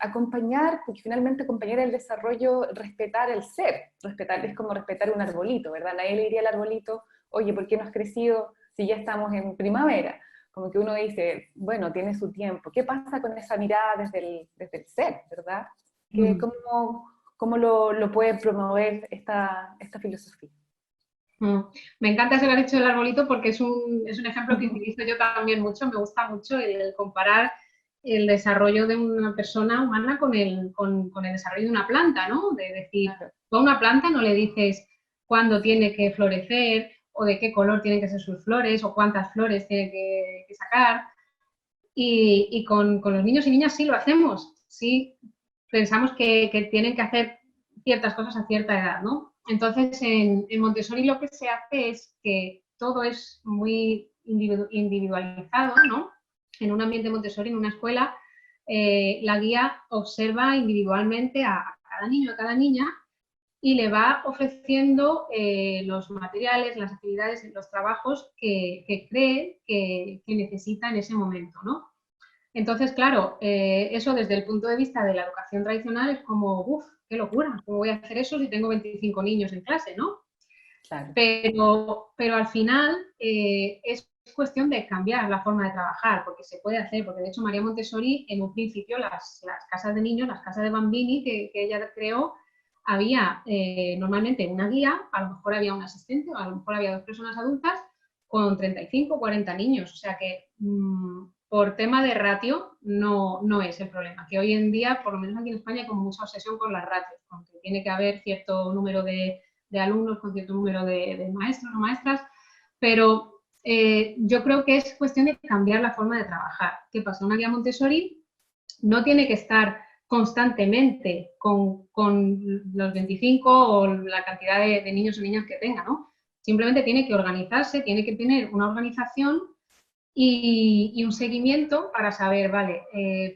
acompañar, porque finalmente acompañar el desarrollo, respetar el ser, respetar es como respetar un arbolito, ¿verdad? Nadie le diría al arbolito, oye, ¿por qué no has crecido si ya estamos en primavera? Como que uno dice, bueno, tiene su tiempo. ¿Qué pasa con esa mirada desde el ser, verdad? ¿Cómo lo puede promover esta filosofía? Me encanta eso que has dicho del arbolito porque es un ejemplo que utilizo yo también mucho. Me gusta mucho el comparar el desarrollo de una persona humana con el desarrollo de una planta, ¿no? De decir, tú a una planta no le dices cuándo tiene que florecer o de qué color tienen que ser sus flores o cuántas flores tiene que sacar. Y con los niños y niñas sí lo hacemos. Sí pensamos que tienen que hacer ciertas cosas a cierta edad, ¿no? Entonces, en Montessori lo que se hace es que todo es muy individualizado, ¿no? En un ambiente Montessori, en una escuela, la guía observa individualmente a cada niño, a cada niña, y le va ofreciendo los materiales, las actividades, los trabajos que cree que necesita en ese momento, ¿no? Entonces, claro, eso desde el punto de vista de la educación tradicional es como, uff, qué locura, ¿cómo voy a hacer eso si tengo 25 niños en clase, ¿no? Claro. Pero al final es cuestión de cambiar la forma de trabajar, porque se puede hacer, porque de hecho María Montessori en un principio las casas de niños, las casas de bambini que ella creó, había normalmente una guía, a lo mejor había un asistente, o a lo mejor había 2 personas adultas con 35 o 40 niños, o sea que por tema de ratio no es el problema, que hoy en día, por lo menos aquí en España, hay como mucha obsesión con las ratios, con que tiene que haber cierto número de alumnos, con cierto número de maestros o maestras, pero yo creo que es cuestión de cambiar la forma de trabajar. ¿Qué pasa? Una guía Montessori no tiene que estar constantemente con los 25 o la cantidad de niños o niñas que tenga, ¿no? Simplemente tiene que organizarse, tiene que tener una organización y un seguimiento para saber, vale,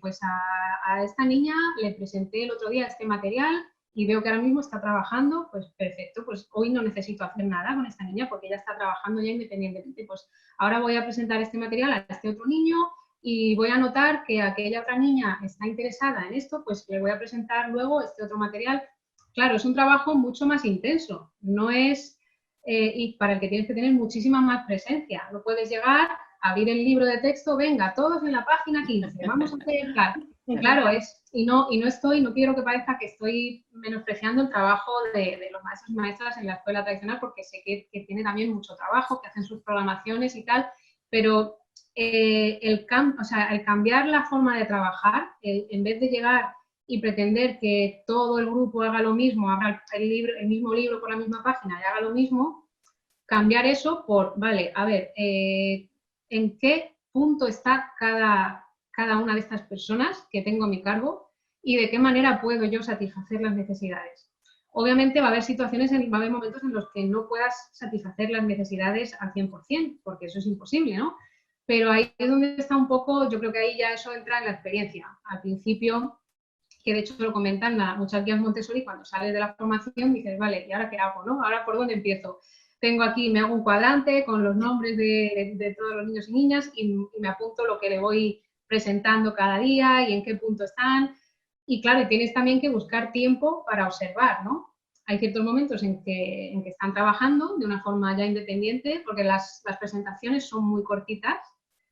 pues a esta niña le presenté el otro día este material y veo que ahora mismo está trabajando, pues perfecto, pues hoy no necesito hacer nada con esta niña porque ella está trabajando ya independientemente. Pues ahora voy a presentar este material a este otro niño y voy a notar que aquella otra niña está interesada en esto, pues le voy a presentar luego este otro material. Claro, es un trabajo mucho más intenso, no es, y para el que tienes que tener muchísima más presencia. No puedes llegar, abrir el libro de texto, venga, todos en la página 15, vamos a hacer, claro, no quiero que parezca que estoy menospreciando el trabajo de los maestros y maestras en la escuela tradicional, porque sé que tiene también mucho trabajo, que hacen sus programaciones y tal, pero el cambiar la forma de trabajar, en vez de llegar y pretender que todo el grupo haga lo mismo, haga el mismo libro por la misma página y haga lo mismo, cambiar eso por, vale, a ver, ¿en qué punto está cada una de estas personas que tengo a mi cargo y de qué manera puedo yo satisfacer las necesidades? Obviamente va a haber va a haber momentos en los que no puedas satisfacer las necesidades al 100%, porque eso es imposible, ¿no? Pero ahí es donde está un poco, yo creo que ahí ya eso entra en la experiencia. Al principio, que de hecho lo comentan muchas guías Montessori, cuando sales de la formación dices, vale, ¿y ahora qué hago, no? ¿Ahora por dónde empiezo? Tengo aquí, me hago un cuadrante con los nombres de todos los niños y niñas y me apunto lo que le voy presentando cada día y en qué punto están. Y claro, y tienes también que buscar tiempo para observar, ¿no? Hay ciertos momentos en que están trabajando de una forma ya independiente, porque las presentaciones son muy cortitas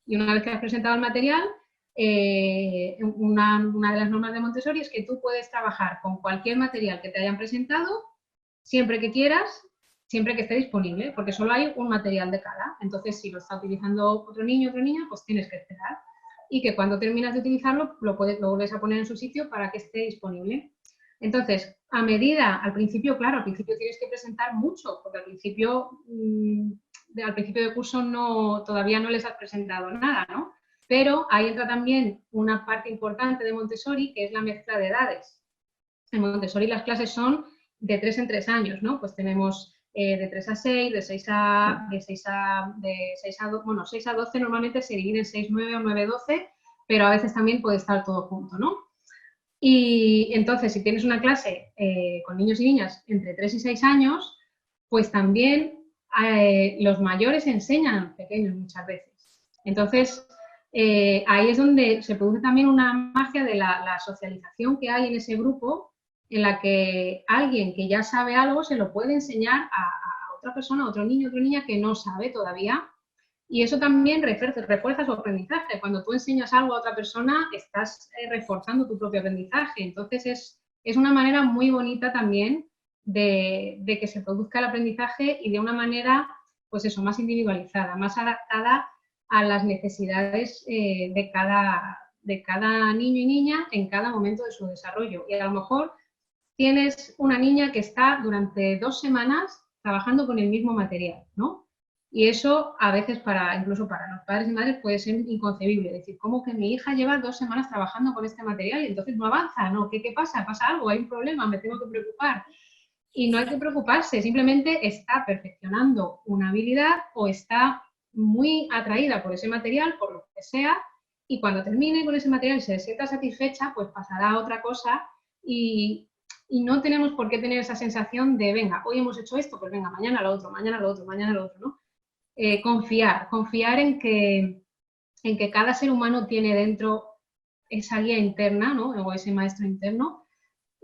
y una vez que has presentado el material, una de las normas de Montessori es que tú puedes trabajar con cualquier material que te hayan presentado siempre que quieras, siempre que esté disponible, porque solo hay un material de cada. Entonces, si lo está utilizando otro niño o otra niña, pues tienes que esperar. Y que cuando terminas de utilizarlo, lo vuelves a poner en su sitio para que esté disponible. Entonces, al principio, claro, al principio tienes que presentar mucho, porque al principio de curso todavía no les has presentado nada, ¿no? Pero ahí entra también una parte importante de Montessori, que es la mezcla de edades. En Montessori las clases son de 3 en 3 años, ¿no? Pues tenemos de 3 a 6, de 6 a 12 normalmente se divide en 6, 9 o 9, 12, pero a veces también puede estar todo junto, ¿no? Y entonces, si tienes una clase con niños y niñas entre 3 y 6 años, pues también los mayores enseñan a los pequeños muchas veces. Entonces, ahí es donde se produce también una magia de la socialización que hay en ese grupo, en la que alguien que ya sabe algo se lo puede enseñar a otra persona, a otro niño, a otra niña que no sabe todavía. Y eso también refuerza su aprendizaje. Cuando tú enseñas algo a otra persona, estás reforzando tu propio aprendizaje. Entonces, es una manera muy bonita también de que se produzca el aprendizaje y de una manera, pues eso, más individualizada, más adaptada a las necesidades de cada niño y niña en cada momento de su desarrollo. Y a lo mejor tienes una niña que está durante 2 semanas trabajando con el mismo material, ¿no? Y eso a veces incluso para los padres y madres puede ser inconcebible. Es decir, ¿cómo que mi hija lleva 2 semanas trabajando con este material y entonces no avanza? ¿No? ¿Qué pasa? ¿Pasa algo? ¿Hay un problema? ¿Me tengo que preocupar? Y no hay que preocuparse, simplemente está perfeccionando una habilidad o está muy atraída por ese material, por lo que sea, y cuando termine con ese material y se sienta satisfecha, pues pasará a otra cosa y no tenemos por qué tener esa sensación de, venga, hoy hemos hecho esto, pues venga, mañana lo otro, mañana lo otro, mañana lo otro, ¿no? Confiar en que cada ser humano tiene dentro esa guía interna, ¿no? O ese maestro interno,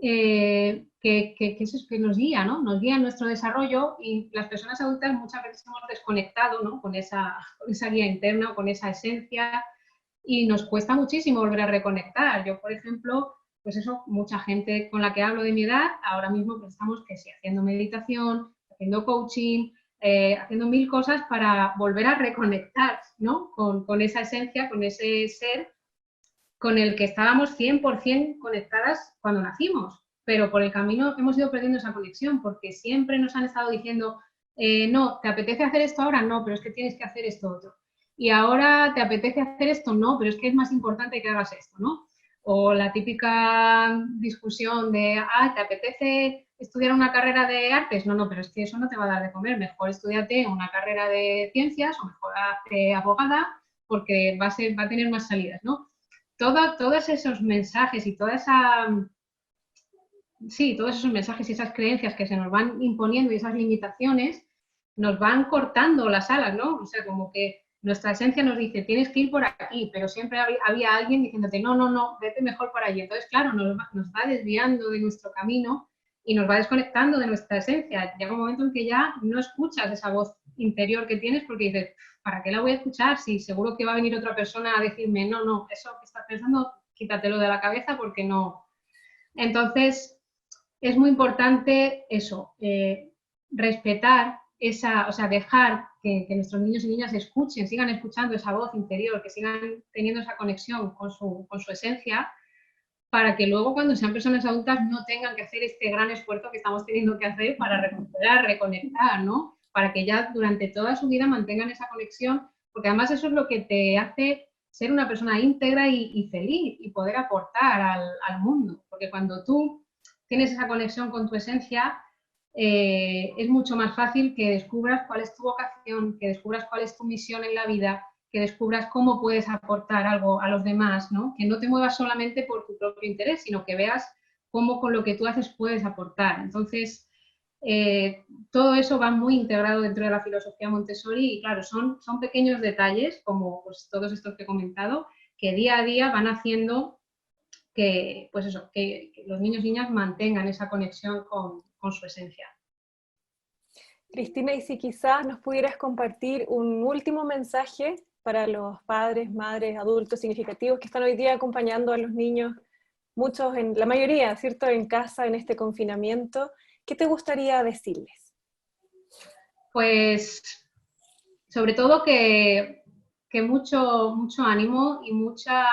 que nos guía, ¿no? Nos guía en nuestro desarrollo y las personas adultas muchas veces hemos desconectado, ¿no? con esa guía interna, con esa esencia y nos cuesta muchísimo volver a reconectar. Yo, por ejemplo, pues eso, mucha gente con la que hablo de mi edad, ahora mismo pues estamos haciendo meditación, haciendo coaching, haciendo 1000 cosas para volver a reconectar, ¿no? con esa esencia, con ese ser con el que estábamos 100% conectadas cuando nacimos, pero por el camino hemos ido perdiendo esa conexión porque siempre nos han estado diciendo, no, ¿te apetece hacer esto ahora? No, pero es que tienes que hacer esto otro. Y ahora, ¿te apetece hacer esto? No, pero es que es más importante que hagas esto, ¿no? O la típica discusión de, ¿te apetece estudiar una carrera de artes? No, pero es que eso no te va a dar de comer. Mejor estudiate una carrera de ciencias o mejor hazte abogada porque va a tener más salidas, ¿no? Todos esos mensajes y toda sí, todos esos mensajes y esas creencias que se nos van imponiendo y esas limitaciones nos van cortando las alas, ¿no? O sea, como que nuestra esencia nos dice, tienes que ir por aquí, pero siempre había alguien diciéndote, no, no, no, vete mejor por allí. Entonces, claro, nos va desviando de nuestro camino y nos va desconectando de nuestra esencia. Llega un momento en que ya no escuchas esa voz interior que tienes porque dices, ¿para qué la voy a escuchar? Si seguro que va a venir otra persona a decirme, no, no, eso que estás pensando, quítatelo de la cabeza porque no. Entonces, es muy importante eso, respetar esa, o sea, dejar que nuestros niños y niñas escuchen, sigan escuchando esa voz interior, que sigan teniendo esa conexión con su esencia, para que luego cuando sean personas adultas no tengan que hacer este gran esfuerzo que estamos teniendo que hacer para recuperar, reconectar, ¿no? Para que ya durante toda su vida mantengan esa conexión, porque además eso es lo que te hace ser una persona íntegra y feliz y poder aportar al mundo, porque cuando tú tienes esa conexión con tu esencia, es mucho más fácil que descubras cuál es tu vocación, que descubras cuál es tu misión en la vida, que descubras cómo puedes aportar algo a los demás, ¿no? Que no te muevas solamente por tu propio interés, sino que veas cómo con lo que tú haces puedes aportar. Entonces, todo eso va muy integrado dentro de la filosofía Montessori y claro, son pequeños detalles, como pues, todos estos que he comentado, que día a día van haciendo que, pues eso, que los niños y niñas mantengan esa conexión con su esencia. Cristina, y si quizás nos pudieras compartir un último mensaje para los padres, madres, adultos significativos que están hoy día acompañando a los niños, muchos, la mayoría, ¿cierto?, en casa, en este confinamiento, ¿qué te gustaría decirles? Pues sobre todo que mucho ánimo y mucha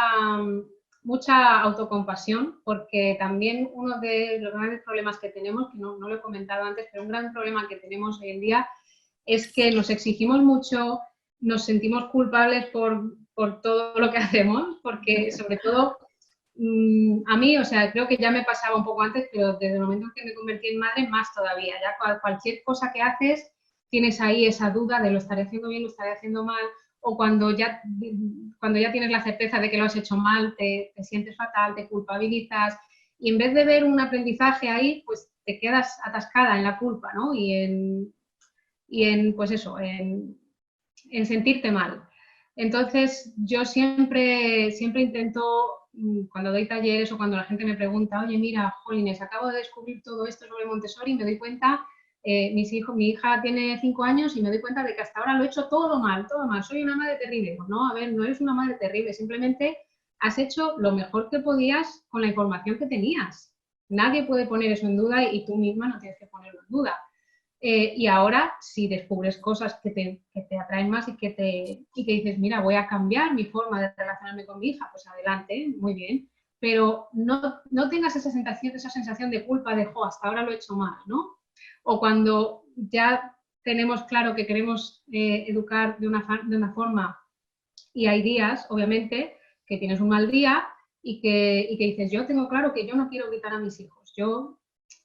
autocompasión, porque también uno de los grandes problemas que tenemos, que no lo he comentado antes, pero un gran problema que tenemos hoy en día es que nos exigimos mucho, nos sentimos culpables por todo lo que hacemos, porque sobre todo a mí, o sea, creo que ya me pasaba un poco antes, pero desde el momento en que me convertí en madre, más todavía. Ya cualquier cosa que haces, tienes ahí esa duda de lo estaré haciendo bien, lo estaré haciendo mal, o cuando ya tienes la certeza de que lo has hecho mal, te sientes fatal, te culpabilizas, y en vez de ver un aprendizaje ahí, pues te quedas atascada en la culpa, ¿no? Pues eso, en sentirte mal. Entonces, yo siempre intento, cuando doy talleres o cuando la gente me pregunta, oye, mira, jolines, acabo de descubrir todo esto sobre Montessori y me doy cuenta, mi hija tiene 5 años y me doy cuenta de que hasta ahora lo he hecho todo mal, soy una madre terrible. Pues no, a ver, no eres una madre terrible, simplemente has hecho lo mejor que podías con la información que tenías. Nadie puede poner eso en duda y tú misma no tienes que ponerlo en duda. Y ahora, si descubres cosas que te atraen más y que dices, mira, voy a cambiar mi forma de relacionarme con mi hija, pues adelante, muy bien. Pero no tengas esa sensación de culpa de, hasta ahora lo he hecho mal, ¿no? O cuando ya tenemos claro que queremos educar de una forma y hay días, obviamente, que tienes un mal día y que dices, yo tengo claro que yo no quiero gritar a mis hijos.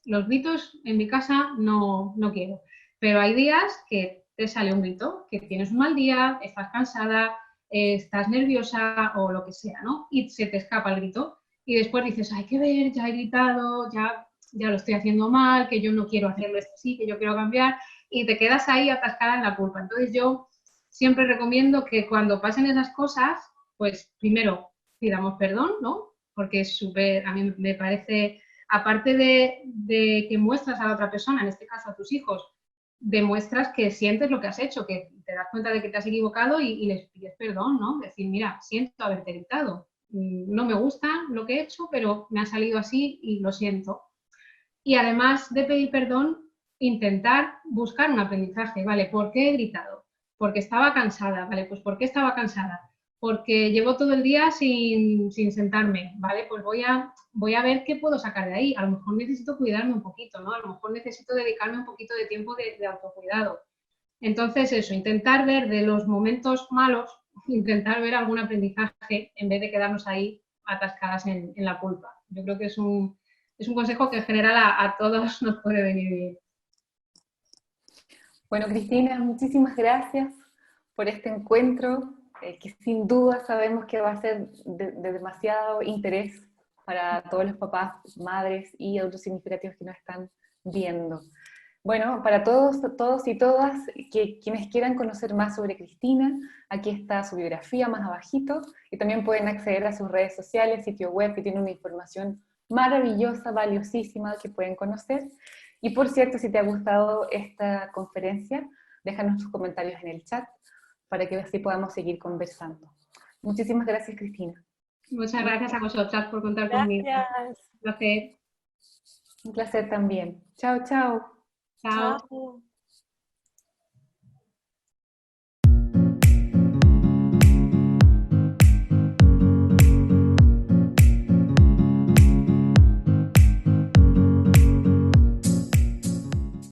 Los gritos en mi casa no quiero. Pero hay días que te sale un grito, que tienes un mal día, estás cansada, estás nerviosa o lo que sea, ¿no? Y se te escapa el grito. Y después dices, hay que ver, ya he gritado, ya lo estoy haciendo mal, que yo no quiero hacerlo así, que yo quiero cambiar. Y te quedas ahí atascada en la culpa. Entonces yo siempre recomiendo que cuando pasen esas cosas, pues primero pidamos perdón, ¿no? Porque es súper, a mí me parece, aparte de que muestras a la otra persona, en este caso a tus hijos, demuestras que sientes lo que has hecho, que te das cuenta de que te has equivocado y les pides perdón, ¿no? Decir, mira, siento haberte gritado, no me gusta lo que he hecho, pero me ha salido así y lo siento. Y además de pedir perdón, intentar buscar un aprendizaje, ¿vale? ¿Por qué he gritado? Porque estaba cansada, ¿vale? Pues ¿por qué estaba cansada? Porque llevo todo el día sin sentarme, ¿vale? Pues voy a ver qué puedo sacar de ahí. A lo mejor necesito cuidarme un poquito, ¿no? A lo mejor necesito dedicarme un poquito de tiempo de autocuidado. Entonces, eso, intentar ver de los momentos malos, intentar ver algún aprendizaje en vez de quedarnos ahí atascadas en la culpa. Yo creo que es un consejo que en general a todos nos puede venir bien. Bueno, Cristina, muchísimas gracias por este encuentro, que sin duda sabemos que va a ser de demasiado interés para todos los papás, madres y adultos significativos que nos están viendo. Bueno, para todos y todas quienes quieran conocer más sobre Cristina, aquí está su biografía más abajito, y también pueden acceder a sus redes sociales, sitio web, que tiene una información maravillosa, valiosísima, que pueden conocer. Y por cierto, si te ha gustado esta conferencia, déjanos tus comentarios en el chat, para que así podamos seguir conversando. Muchísimas gracias, Cristina. Muchas gracias a vosotras por contar conmigo. Gracias. Un placer. Un placer también. Chao, chao. Chao. Chao.